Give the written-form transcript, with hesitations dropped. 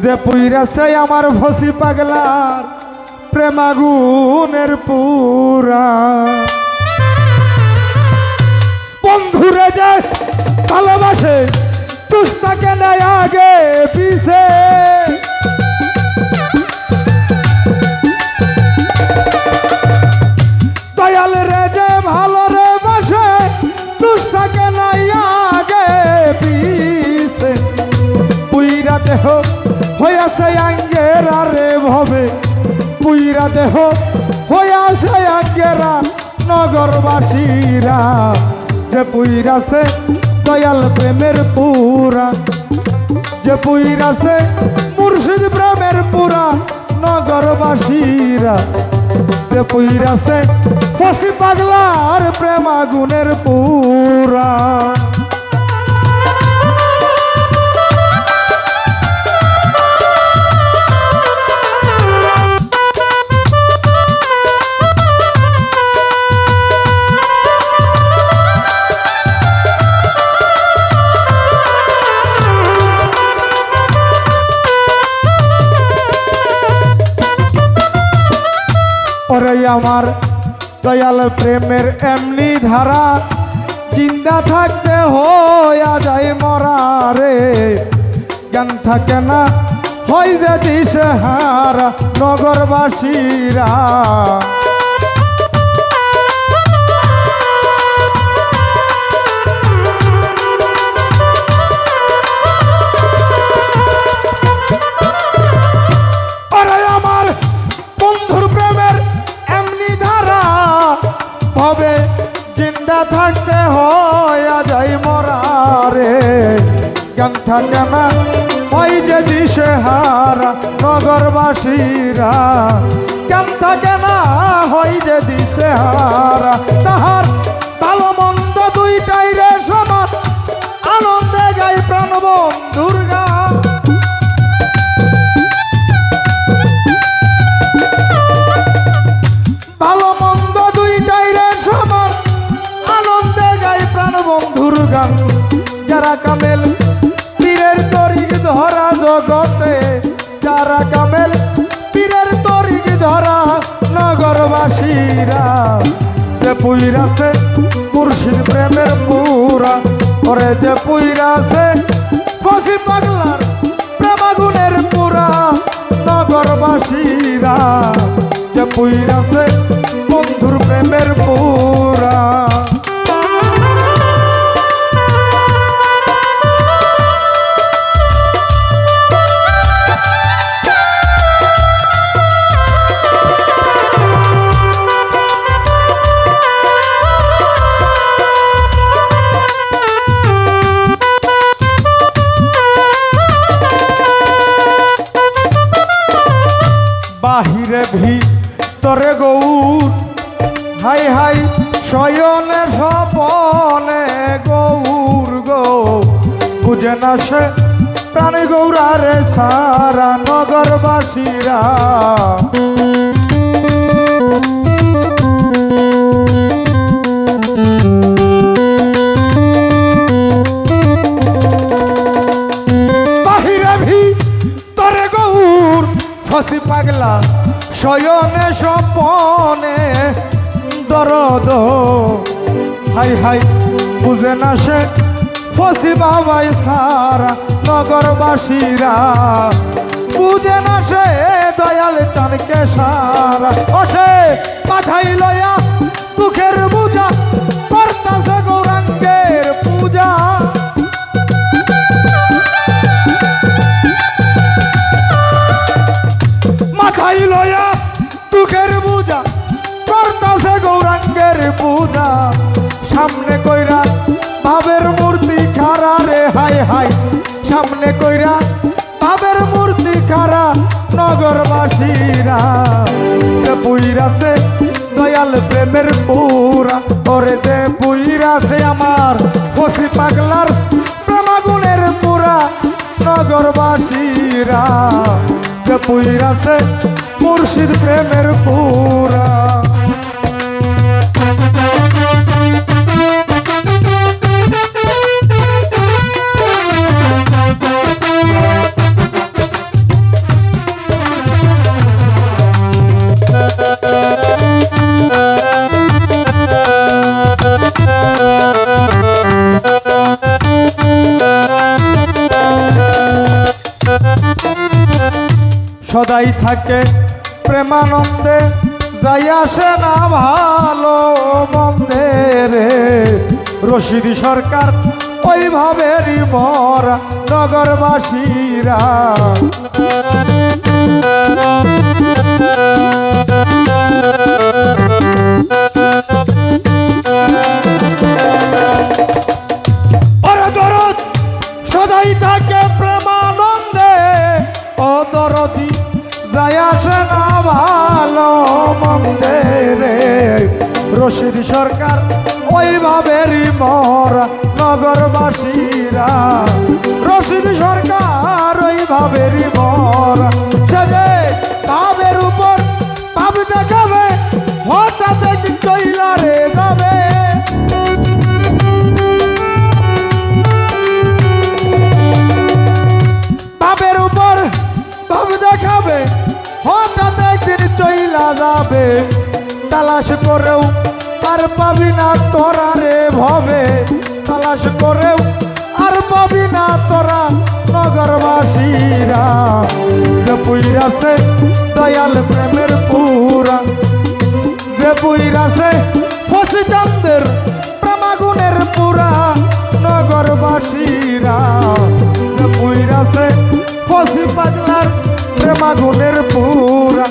যে পুইরাছে আমার ফসি পাগলার প্রেমাগুনের পুরা বন্ধুরে যে ভালোবাসে দুস্তাকে নেয় আগে পিছে দয়াল রে যে ভালো রে বাসে দুস্তাকে নেয় আগে পিছে পুইরা দেহ হইয়াছে আঙ্গেরা রে ভবে পুইরা দেহ হইয়াছে আঙ্গেরা নগরবাসীরা যে পুইরাছে দয়াল প্রেমের পুরা যে পুইরাছে মুর্শিদ প্রেমের পুরা নগরবাসীরা যে পুইরাছে ফসি পাগলার প্রেম আগুনের পুরা ওরে আমার দয়াল প্রেমের এমনি ধারা জিন্দা থাকতে হইয়া যায় মরা রে জ্ঞান থাকে না হয় যে দিশে হারা নগরবাসীরা হবে জিন্দা থাকতে হইয়া যাই মরা রে জ্ঞান থাকে না ওই যে দিশে হারা নগরবাসীরা জ্ঞান থাকে না হই যে দিশে হারা তাহার ভালো মন্দ দুইটাই রে সমান আনন্দে গাই প্রাণ বন্ধুর গান ভালো মন্দ দুইটাই রে সমান আনন্দে গাই প্রাণ বন্ধুর গান যারা কামেল পীরের তরিক ধরা জগতে যারা কামেল পীরের তরিক ধরা নগরবাসীরা যে পুইরাছে মুর্শিদ প্রেমের পুরা ওরে যে পুইরাছে ফসি পাগলার প্রেমাগুনের পুরা নগরবাসীরা যে পুইরাছে বন্ধুর প্রেমের পুরা বাহিরে ভিতরে গৌর হাই হাই শয়নে স্বপনে গৌর গো বুঝে না সে প্রাণী গৌরারে সারা নগরবাসীরা বাহিরে ভিতরে গৌর ফসি পাগলা শয়নে স্বপনে দরদ হাই হাই বুঝে না সে ফসি বাবাই সারা নগরবাসীরা বুঝে না সে দয়াল চানকে সারা অসে পাঠাই লয়া দুঃখের বুঝা করতাছে গৌরাঙ্গের পূজা মাথাই লয়া দুঃখের বুঝা করতাছে গৌরাঙ্গের পূজা সামনে কইরা ভাবের মূর্তি খারা রে হাই হাই সামনে কইরা ভাবের মূর্তি খারা নগরবাসীরা যে পুইরাছে দয়াল প্রেমের পুরা ওরে যে পুইরাছে আমার ফসি পাগলার প্রেমাগুনের পুরা নগরবাসীরা যে পুইরাছে মুর্শিদ প্রেমের পুরা সদাই থাকে প্রেমানন্দে, যাই আসে না ভালো মন্দে রে। রশিদি সরকার ওইভাবেরই মরা নগরবাসীরা। সদাই থাকে প্রেমানন্দে, ও দরদি যাই আসে না ভালো মন্দে রে। রশিদ সরকার ওইভাবেরই মরা নগরবাসীরা। রশিদ সরকার ওইভাবেরই মরা। সে যে পাবের উপর পাব দেখাবে, হঠাৎ একদিন চইলা রে যাবে। পাবের উপর পাব দেখাবে, হঠাৎ একদিন চইলা যাবে। তালাশ করেও আর পাবি না তোরা রে ভবে, তালাশ করেও আর পাবি না তোরা নগরবাসীরা। যে পুইরাছে দয়াল প্রেমের পুরা, যে পুইরাছে ফসি চান্দের প্রেমাগুনের পুরা নগরবাসীরা। যে পুইরাছে ফসি পাগলার প্রেমাগুনের পুরা।